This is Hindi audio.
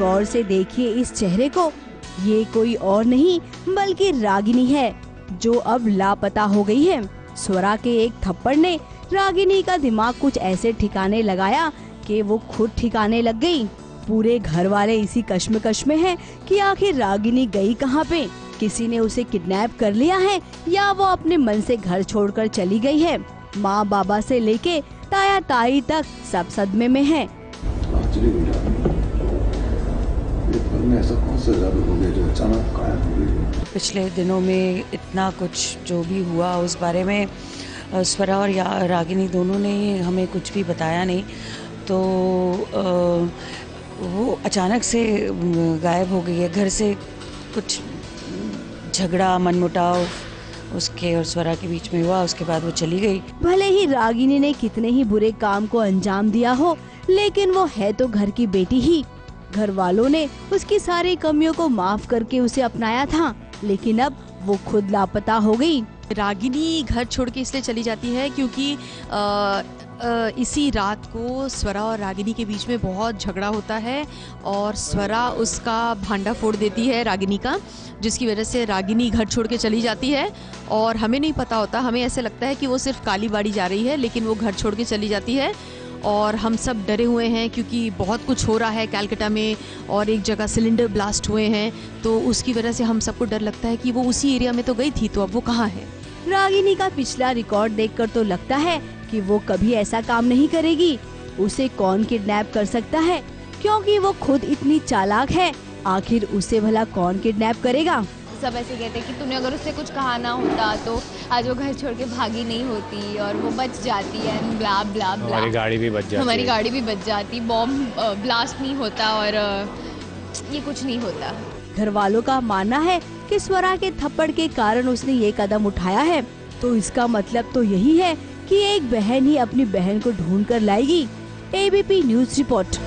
गौर से देखिए इस चेहरे को, ये कोई और नहीं बल्कि रागिनी है, जो अब लापता हो गई है। स्वरा के एक थप्पड़ ने रागिनी का दिमाग कुछ ऐसे ठिकाने लगाया कि वो खुद ठिकाने लग गई। पूरे घर वाले इसी कश्मकश में हैं कि आखिर रागिनी गई कहाँ पे, किसी ने उसे किडनैप कर लिया है या वो अपने मन से घर छोड़कर चली गई है। माँ बाबा से लेके ताया ताई तक सब सदमे में हैं। ऐसा कौन सा जादू हो गया जो अचानक गायब हो गई? पिछले दिनों में इतना कुछ जो भी हुआ उस बारे में स्वरा और रागिनी दोनों ने हमें कुछ भी बताया नहीं, तो वो अचानक से गायब हो गई है। घर से कुछ झगड़ा मनमुटाव उसके और स्वरा के बीच में हुआ, उसके बाद वो चली गई। भले ही रागिनी ने कितने ही बुरे काम को अंजाम दिया हो, लेकिन वो है तो घर की बेटी ही। घर वालों ने उसकी सारी कमियों को माफ करके उसे अपनाया था, लेकिन अब वो खुद लापता हो गई। रागिनी घर छोड़ के इसलिए चली जाती है क्योंकि इसी रात को स्वरा और रागिनी के बीच में बहुत झगड़ा होता है और स्वरा उसका भांडा फोड़ देती है रागिनी का, जिसकी वजह से रागिनी घर छोड़ के चली जाती है। और हमें नहीं पता होता, हमें ऐसे लगता है कि वो सिर्फ कालीबाड़ी जा रही है, लेकिन वो घर छोड़ के चली जाती है। और हम सब डरे हुए हैं क्योंकि बहुत कुछ हो रहा है कलकत्ता में और एक जगह सिलेंडर ब्लास्ट हुए हैं, तो उसकी वजह से हम सबको डर लगता है कि वो उसी एरिया में तो गई थी, तो अब वो कहाँ है। रागिनी का पिछला रिकॉर्ड देखकर तो लगता है कि वो कभी ऐसा काम नहीं करेगी। उसे कौन किडनैप कर सकता है, क्योंकि वो खुद इतनी चालाक है। आखिर उसे भला कौन किडनैप करेगा। सब ऐसे कहते हैं कि तूने अगर उससे कुछ कहा ना होता तो आज वो घर छोड़ के भागी नहीं होती और वो बच जाती है, ब्ला ब्ला ब्ला। हमारी गाड़ी भी बच जाती, बॉम्ब ब्लास्ट नहीं होता और ये कुछ नहीं होता। घर वालों का मानना है कि स्वरा के थप्पड़ के कारण उसने ये कदम उठाया है, तो इसका मतलब तो यही है कि एक बहन ही अपनी बहन को ढूंढ कर लाएगी। ABP news report.